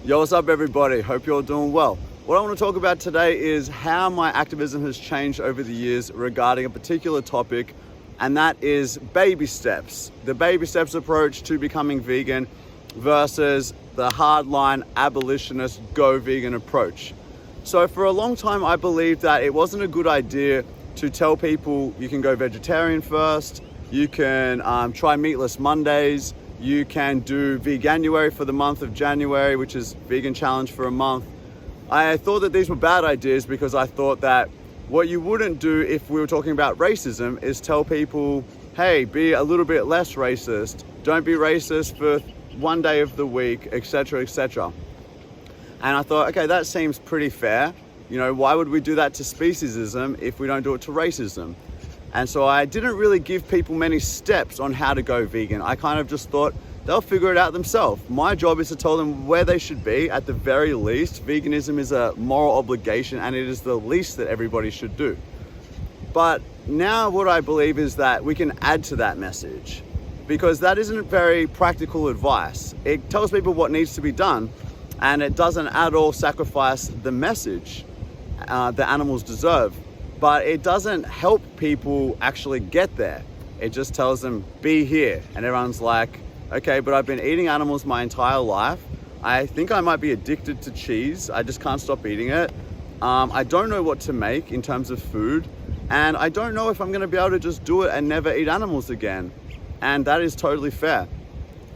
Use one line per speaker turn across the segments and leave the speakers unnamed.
Yo, what's up everybody? Hope you're all doing well. What I want to talk about today is how my activism has changed over the years regarding a particular topic, and that is baby steps. The baby steps approach to becoming vegan versus the hardline abolitionist go vegan approach. So for a long time, I believed that it wasn't a good idea to tell people you can go vegetarian first, you can try meatless Mondays, you can do Veganuary for the month of January, which is vegan challenge for a month. I thought that these were bad ideas because I thought that what you wouldn't do if we were talking about racism is tell people, hey, be a little bit less racist. Don't be racist for one day of the week, etc., etc. And I thought, okay, that seems pretty fair. You know, why would we do that to speciesism if we don't do it to racism? And so I didn't really give people many steps on how to go vegan. I kind of just thought they'll figure it out themselves. My job is to tell them where they should be. At the very least, veganism is a moral obligation and it is the least that everybody should do. But now what I believe is that we can add to that message, because that isn't very practical advice. It tells people what needs to be done, and it doesn't at all sacrifice the message that animals deserve. But it doesn't help people actually get there. It just tells them, be here. And everyone's like, okay, but I've been eating animals my entire life. I think I might be addicted to cheese. I just can't stop eating it. I don't know what to make in terms of food. And I don't know if I'm gonna be able to just do it and never eat animals again. And that is totally fair.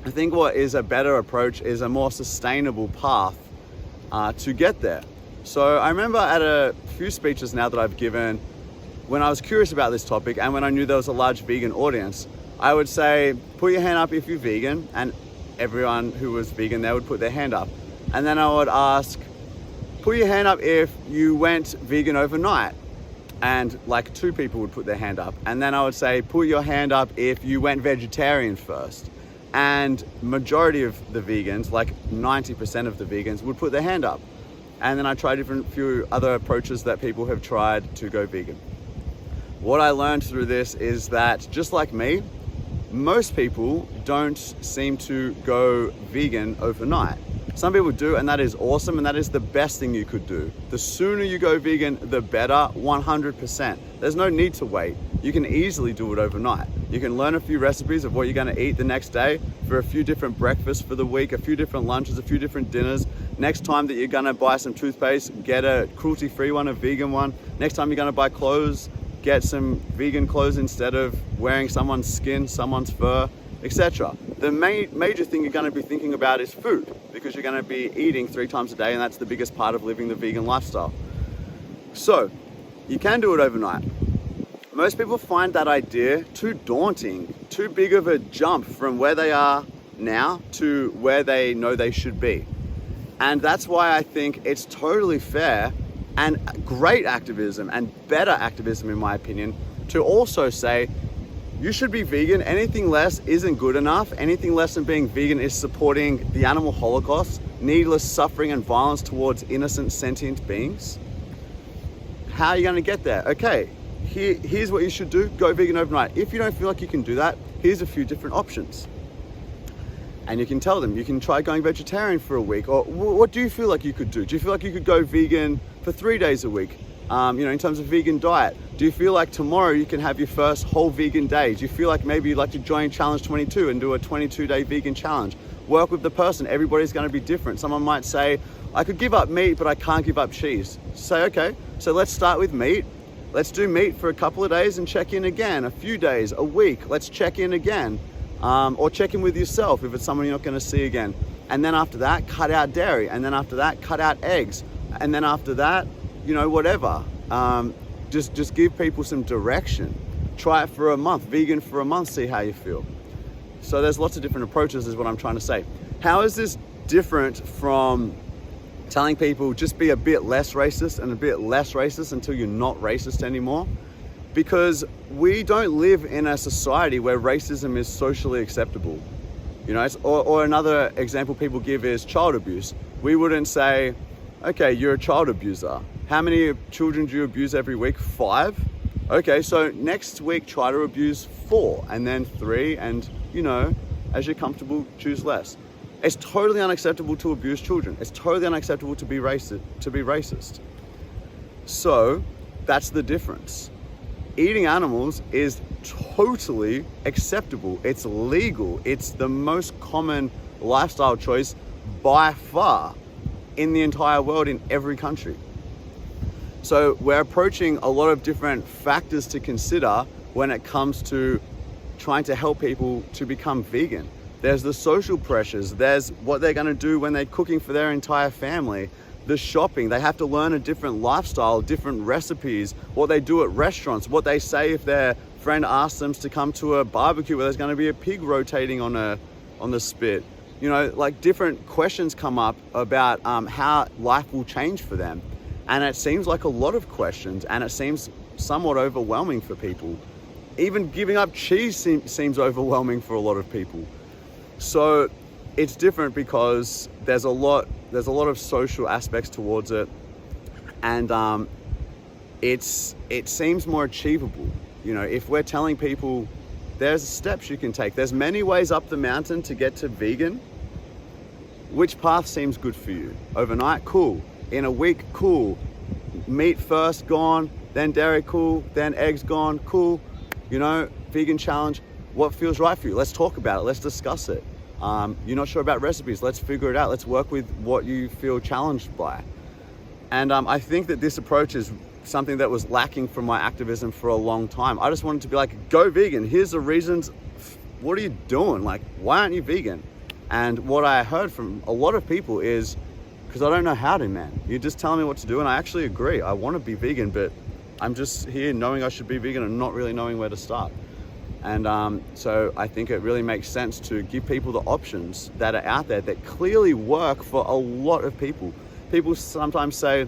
I think what is a better approach is a more sustainable path to get there. So I remember at a few speeches now that I've given, when I was curious about this topic and when I knew there was a large vegan audience, I would say, put your hand up if you're vegan, and everyone who was vegan there would put their hand up. And then I would ask, put your hand up if you went vegan overnight, and like 2 people would put their hand up. And then I would say, put your hand up if you went vegetarian first. And majority of the vegans, like 90% of the vegans, would put their hand up. And then I tried few other approaches that people have tried to go vegan. What I learned through this is that, just like me, most people don't seem to go vegan overnight. Some people do, and that is awesome, and that is the best thing you could do. The sooner you go vegan, the better, 100%. There's no need to wait. You can easily do it overnight. You can learn a few recipes of what you're gonna eat the next day for a few different breakfasts for the week, a few different lunches, a few different dinners. Next time that you're gonna buy some toothpaste, get a cruelty-free one, a vegan one. Next time you're gonna buy clothes, get some vegan clothes instead of wearing someone's skin, someone's fur, etc. The major thing you're gonna be thinking about is food, because you're gonna be eating 3 times a day, and that's the biggest part of living the vegan lifestyle. So, you can do it overnight. Most people find that idea too daunting, too big of a jump from where they are now to where they know they should be. And that's why I think it's totally fair and great activism, and better activism in my opinion, to also say, you should be vegan. Anything less isn't good enough. Anything less than being vegan is supporting the animal holocaust, needless suffering and violence towards innocent sentient beings. How are you gonna get there? Okay, here's what you should do, go vegan overnight. If you don't feel like you can do that, here's a few different options. And you can tell them, you can try going vegetarian for a week, or what do you feel like you could do? Do you feel like you could go vegan for 3 days a week? In terms of vegan diet, do you feel like tomorrow you can have your first whole vegan day? Do you feel like maybe you'd like to join Challenge 22 and do a 22-day vegan challenge? Work with the person, everybody's gonna be different. Someone might say, I could give up meat, but I can't give up cheese. Say, okay, so let's start with meat. Let's do meat for a couple of days and check in again, a few days, a week, let's check in again. Or check in with yourself if it's someone you're not gonna see again. And then after that, cut out dairy. And then after that, cut out eggs. And then after that, whatever. Just give people some direction. Try it for a month, vegan for a month, see how you feel. So there's lots of different approaches is what I'm trying to say. How is this different from telling people just be a bit less racist and a bit less racist until you're not racist anymore? Because we don't live in a society where racism is socially acceptable. Or another example people give is child abuse. We wouldn't say, okay, you're a child abuser. How many children do you abuse every week? 5? Okay, so next week try to abuse 4, and then 3, and as you're comfortable, choose less. It's totally unacceptable to abuse children. It's totally unacceptable to be racist. So that's the difference. Eating animals is totally acceptable. It's legal. It's the most common lifestyle choice by far in the entire world, in every country. So we're approaching a lot of different factors to consider when it comes to trying to help people to become vegan. There's the social pressures. There's what they're going to do when they're cooking for their entire family. The shopping, they have to learn a different lifestyle, different recipes, what they do at restaurants, what they say if their friend asks them to come to a barbecue where there's going to be a pig rotating on the spit. You know, like different questions come up about how life will change for them. And it seems like a lot of questions, and it seems somewhat overwhelming for people. Even giving up cheese seems overwhelming for a lot of people. So it's different because there's a lot of social aspects towards it, and it seems more achievable. You know, if we're telling people there's steps you can take, there's many ways up the mountain to get to vegan. Which path seems good for you? Overnight, cool. In a week, cool. Meat first, gone. Then dairy, cool. Then eggs, gone, cool. You know, vegan challenge. What feels right for you? Let's talk about it. Let's discuss it. You're not sure about recipes. Let's figure it out. Let's work with what you feel challenged by. And I think that this approach is something that was lacking from my activism for a long time. I just wanted to be like, go vegan. Here's the reasons. What are you doing? Like, why aren't you vegan? And what I heard from a lot of people is, because I don't know how to, man. You're just telling me what to do, and I actually agree. I want to be vegan, but I'm just here knowing I should be vegan and not really knowing where to start. And so I think it really makes sense to give people the options that are out there that clearly work for a lot of people. People sometimes say,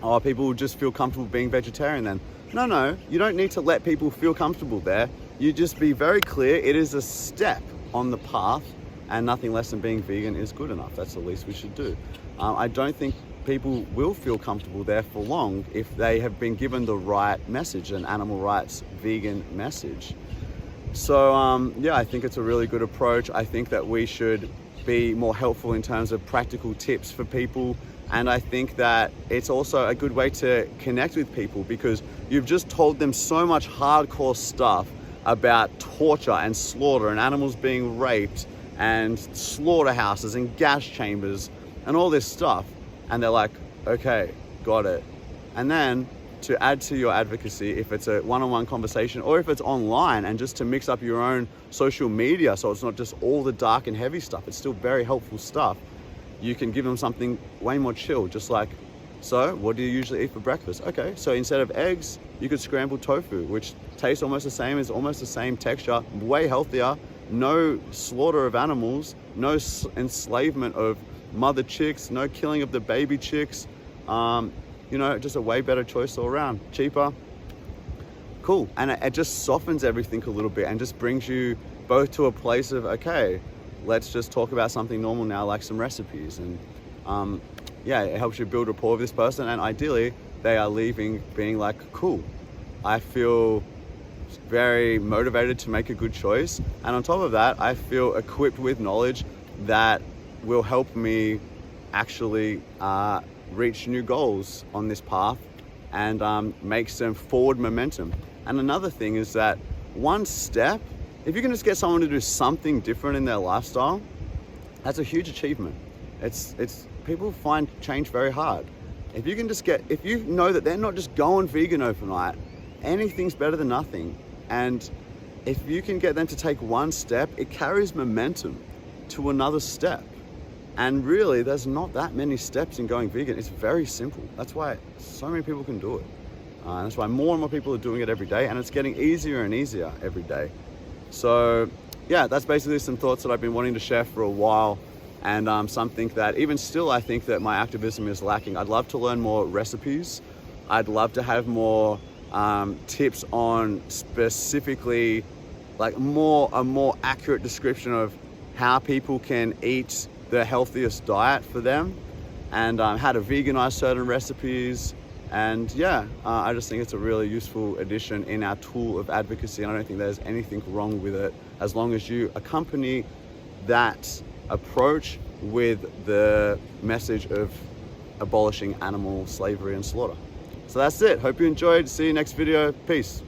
oh, people just feel comfortable being vegetarian then. No, you don't need to let people feel comfortable there. You just be very clear, it is a step on the path, and nothing less than being vegan is good enough. That's the least we should do. I don't think people will feel comfortable there for long if they have been given the right message, an animal rights vegan message. So yeah, I think it's a really good approach. I think that we should be more helpful in terms of practical tips for people. And I think that it's also a good way to connect with people, because you've just told them so much hardcore stuff about torture and slaughter and animals being raped and slaughterhouses and gas chambers and all this stuff. And they're like, okay, got it. And then to add to your advocacy, if it's a one-on-one conversation or if it's online, and just to mix up your own social media so it's not just all the dark and heavy stuff, it's still very helpful stuff. You can give them something way more chill, just like, so what do you usually eat for breakfast? Okay, so instead of eggs, you could scramble tofu, which tastes almost the same, is almost the same texture, way healthier, no slaughter of animals, no enslavement of mother chicks, no killing of the baby chicks. You know, just a way better choice all around, cheaper, cool. And it just softens everything a little bit and just brings you both to a place of, okay, let's just talk about something normal now, like some recipes. And yeah, it helps you build rapport with this person, and ideally they are leaving being like, cool, I feel very motivated to make a good choice. And on top of that, I feel equipped with knowledge that will help me actually reach new goals on this path and make some forward momentum. And another thing is that one step, if you can just get someone to do something different in their lifestyle, that's a huge achievement. It's people find change very hard. If you can just if you know that they're not just going vegan overnight, anything's better than nothing. And if you can get them to take one step, it carries momentum to another step. And really, there's not that many steps in going vegan. It's very simple. That's why so many people can do it. And that's why more and more people are doing it every day, and it's getting easier and easier every day. So yeah, that's basically some thoughts that I've been wanting to share for a while, and something that even still I think that my activism is lacking. I'd love to learn more recipes. I'd love to have more tips on specifically, like a more accurate description of how people can eat the healthiest diet for them, and how to veganize certain recipes. And yeah, I just think it's a really useful addition in our tool of advocacy, and I don't think there's anything wrong with it as long as you accompany that approach with the message of abolishing animal slavery and slaughter. So that's it. Hope you enjoyed. See you next video. Peace.